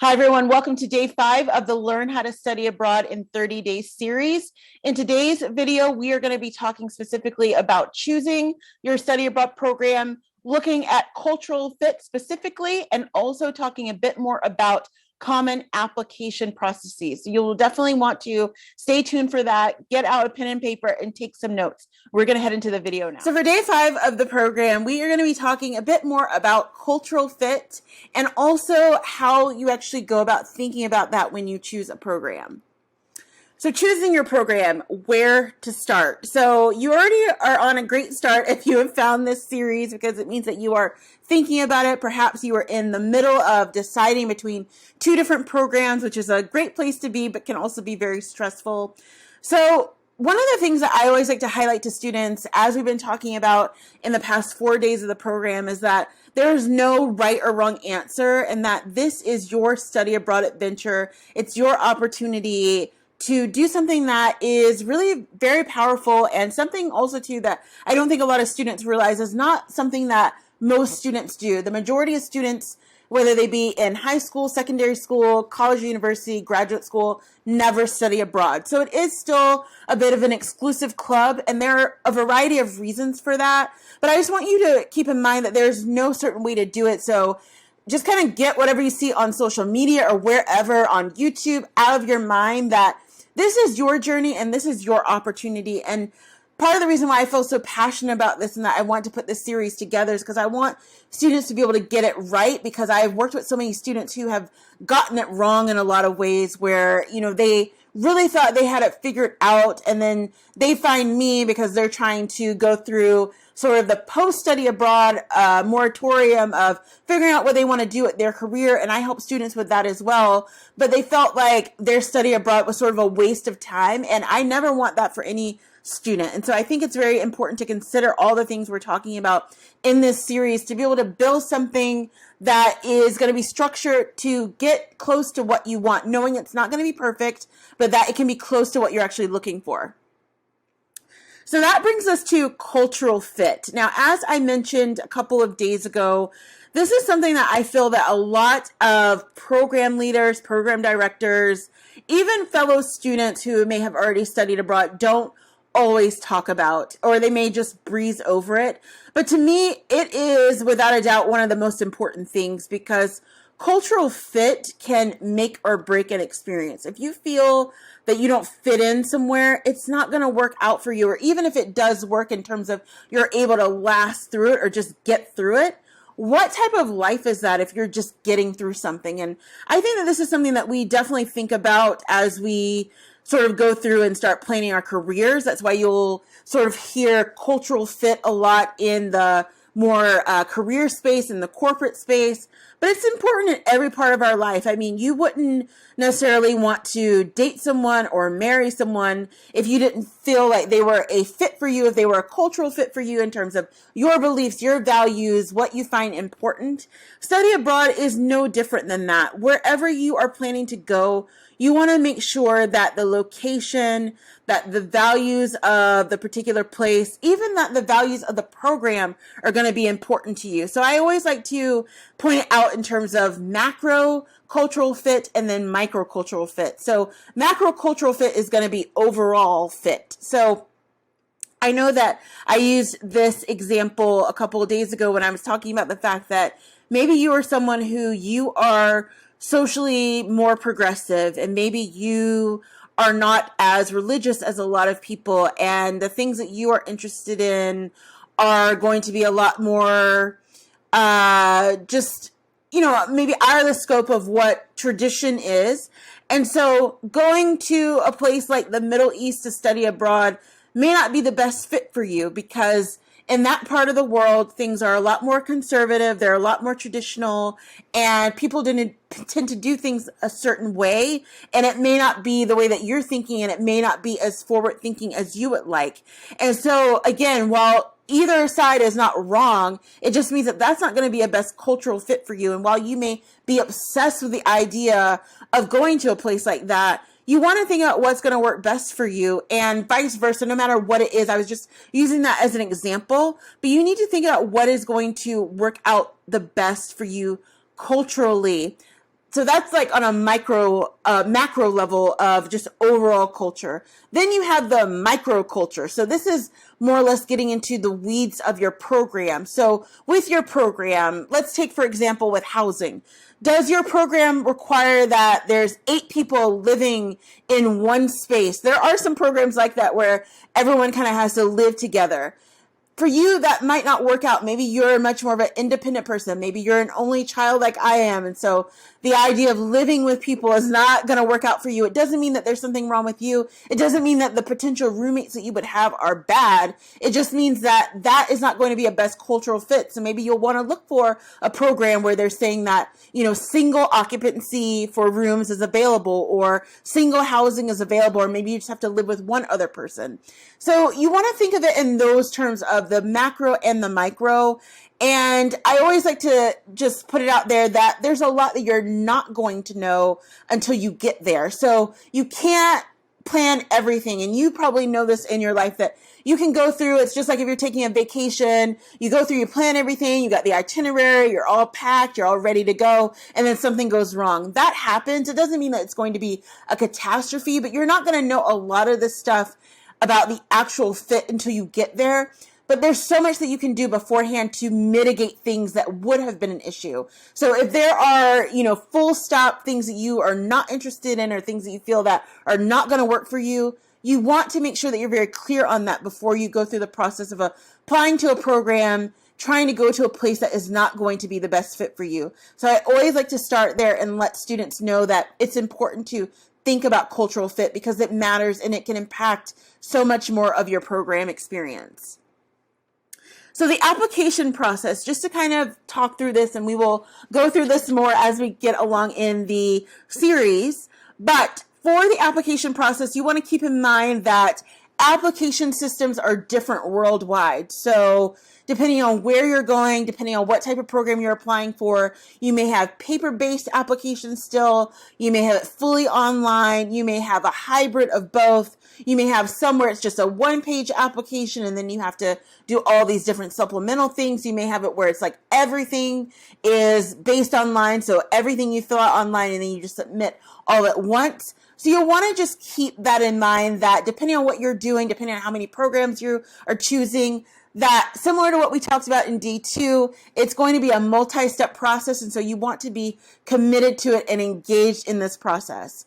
Hi, everyone. Welcome to day 5 of the Learn How to Study Abroad in 30 Days series. In today's video, we are going to be talking specifically about choosing your study abroad program, looking at cultural fit specifically, and also talking a bit more about common application processes. So you'll definitely want to stay tuned for that, get out a pen and paper, and take some notes. We're going to head into the video now. So for day 5 of the program, we are going to be talking a bit more about cultural fit and also how you actually go about thinking about that when you choose a program. So choosing your program, where to start. So you already are on a great start if you have found this series, because it means that you are thinking about it. Perhaps you are in the middle of deciding between 2 different programs, which is a great place to be, but can also be very stressful. So one of the things that I always like to highlight to students, as we've been talking about in the past 4 days of the program, is that there's no right or wrong answer, and that this is your study abroad adventure. It's your opportunity to do something that is really very powerful, and something also too that I don't think a lot of students realize is not something that most students do. The majority of students, whether they be in high school, secondary school, college, university, graduate school, never study abroad. So it is still a bit of an exclusive club, and there are a variety of reasons for that. But I just want you to keep in mind that there's no certain way to do it. So just kind of get whatever you see on social media or wherever on YouTube out of your mind, that this is your journey and this is your opportunity. And part of the reason why I feel so passionate about this and that I want to put this series together is because I want students to be able to get it right, because I've worked with so many students who have gotten it wrong in a lot of ways, where, they really thought they had it figured out, and then they find me because they're trying to go through sort of the post-study abroad moratorium of figuring out what they want to do with their career, and I help students with that as well. But they felt like their study abroad was sort of a waste of time, and I never want that for any student. And so I think it's very important to consider all the things we're talking about in this series to be able to build something that is going to be structured to get close to what you want, knowing it's not going to be perfect, but that it can be close to what you're actually looking for. So that brings us to cultural fit. Now, as I mentioned a couple of days ago, this is something that I feel that a lot of program leaders, program directors, even fellow students who may have already studied abroad don't always talk about, or they may just breeze over it. But to me, it is without a doubt one of the most important things, because cultural fit can make or break an experience. If you feel that you don't fit in somewhere, it's not going to work out for you. Or even if it does work in terms of you're able to last through it or just get through it, what type of life is that if you're just getting through something? And I think that this is something that we definitely think about as we sort of go through and start planning our careers. That's why you'll sort of hear cultural fit a lot in the more career space, in the corporate space. But it's important in every part of our life. I mean, you wouldn't necessarily want to date someone or marry someone if you didn't feel like they were a fit for you, if they were a cultural fit for you in terms of your beliefs, your values, what you find important. Study abroad is no different than that. Wherever you are planning to go, you want to make sure that the location, that the values of the particular place, even that the values of the program are going to be important to you. So I always like to point it out in terms of macro cultural fit and then micro cultural fit. So macro cultural fit is going to be overall fit. So I know that I used this example a couple of days ago when I was talking about the fact that maybe you are someone who you are socially more progressive, and maybe you are not as religious as a lot of people, and the things that you are interested in are going to be a lot more just, maybe out of the scope of what tradition is. And so going to a place like the Middle East to study abroad may not be the best fit for you, because in that part of the world, things are a lot more conservative, they're a lot more traditional, and people tend to do things a certain way, and it may not be the way that you're thinking, and it may not be as forward thinking as you would like. And so again, while either side is not wrong, it just means that that's not going to be a best cultural fit for you. And while you may be obsessed with the idea of going to a place like that, you want to think about what's going to work best for you, and vice versa, no matter what it is. I was just using that as an example, but you need to think about what is going to work out the best for you culturally. So that's like on a macro level of just overall culture. Then you have the micro culture. So this is more or less getting into the weeds of your program. So with your program, let's take, for example, with housing. Does your program require that there's 8 people living in one space? There are some programs like that where everyone kind of has to live together. For you, that might not work out. Maybe you're much more of an independent person. Maybe you're an only child like I am. And so the idea of living with people is not going to work out for you. It doesn't mean that there's something wrong with you. It doesn't mean that the potential roommates that you would have are bad. It just means that that is not going to be a best cultural fit. So maybe you'll want to look for a program where they're saying that, single occupancy for rooms is available, or single housing is available, or maybe you just have to live with one other person. So you want to think of it in those terms of the macro and the micro. And I always like to just put it out there that there's a lot that you're not going to know until you get there. So you can't plan everything. And you probably know this in your life that you can go through. It's just like if you're taking a vacation, you go through, you plan everything, you got the itinerary, you're all packed, you're all ready to go, and then something goes wrong. That happens. It doesn't mean that it's going to be a catastrophe, but you're not going to know a lot of this stuff about the actual fit until you get there. But there's so much that you can do beforehand to mitigate things that would have been an issue. So if there are, full stop things that you are not interested in, or things that you feel that are not going to work for you, you want to make sure that you're very clear on that before you go through the process of applying to a program, trying to go to a place that is not going to be the best fit for you. So I always like to start there and let students know that it's important to think about cultural fit, because it matters and it can impact so much more of your program experience. So the application process, just to kind of talk through this, and we will go through this more as we get along in the series, but for the application process, you want to keep in mind that application systems are different worldwide. So depending on where you're going, depending on what type of program you're applying for, you may have paper-based applications still, you may have it fully online, you may have a hybrid of both, you may have some where it's just a one-page application and then you have to do all these different supplemental things. You may have it where it's like everything is based online, so everything you fill out online and then you just submit all at once. So you'll want to just keep that in mind, that depending on what you're doing, depending on how many programs you are choosing, that similar to what we talked about in D2, it's going to be a multi-step process. And so you want to be committed to it and engaged in this process.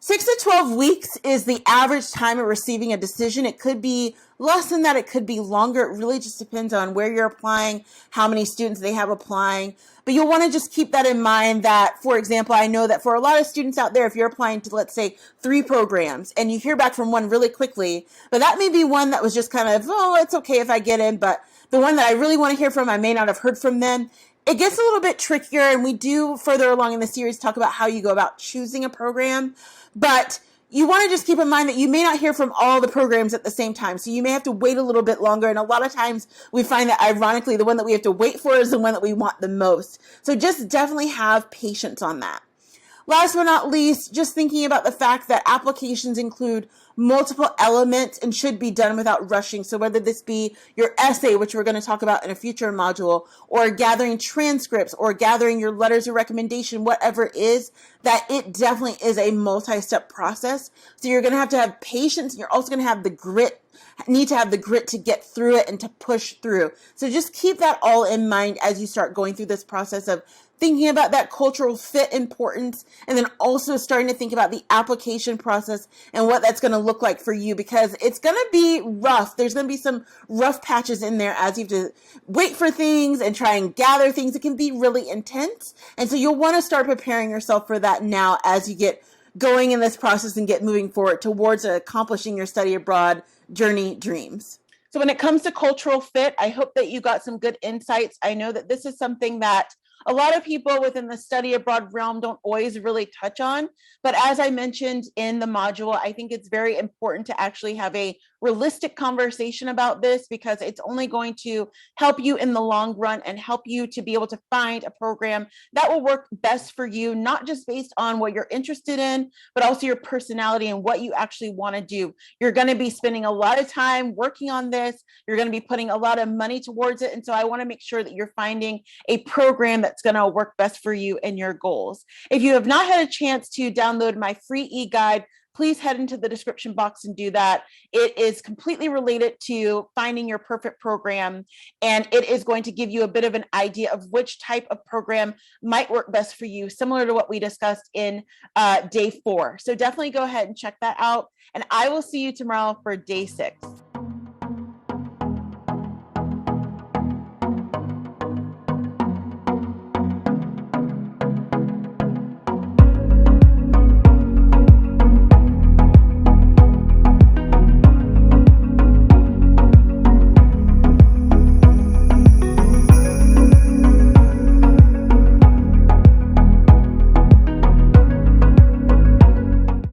6 to 12 weeks is the average time of receiving a decision. It could be less than that. It could be longer. It really just depends on where you're applying, how many students they have applying. But you'll want to just keep that in mind that, for example, I know that for a lot of students out there, if you're applying to, let's say, 3 programs and you hear back from one really quickly, but that may be one that was just kind of, oh, it's okay if I get in, but the one that I really want to hear from, I may not have heard from them. It gets a little bit trickier, and we do further along in the series talk about how you go about choosing a program. But you want to just keep in mind that you may not hear from all the programs at the same time. So you may have to wait a little bit longer. And a lot of times we find that, ironically, the one that we have to wait for is the one that we want the most. So just definitely have patience on that. Last but not least, just thinking about the fact that applications include multiple elements and should be done without rushing. So whether this be your essay, which we're going to talk about in a future module, or gathering transcripts, or gathering your letters of recommendation, whatever it is, that it definitely is a multi-step process. So you're going to have patience, and you're also going to have the grit, need to have the grit to get through it and to push through. So just keep that all in mind as you start going through this process of thinking about that cultural fit importance, and then also starting to think about the application process and what that's going to look like for you, because it's going to be rough. There's going to be some rough patches in there as you have to wait for things and try and gather things. It can be really intense. And so you'll want to start preparing yourself for that now as you get going in this process and get moving forward towards accomplishing your study abroad journey dreams. So when it comes to cultural fit, I hope that you got some good insights. I know that this is something that a lot of people within the study abroad realm don't always really touch on. But as I mentioned in the module, I think it's very important to actually have a realistic conversation about this, because it's only going to help you in the long run and help you to be able to find a program that will work best for you, not just based on what you're interested in, but also your personality and what you actually want to do. You're going to be spending a lot of time working on this. You're going to be putting a lot of money towards it. And so I want to make sure that you're finding a program that's going to work best for you and your goals. If you have not had a chance to download my free e-guide, please head into the description box and do that. It is completely related to finding your perfect program, and it is going to give you a bit of an idea of which type of program might work best for you, similar to what we discussed in day 4. So definitely go ahead and check that out, and I will see you tomorrow for day 6.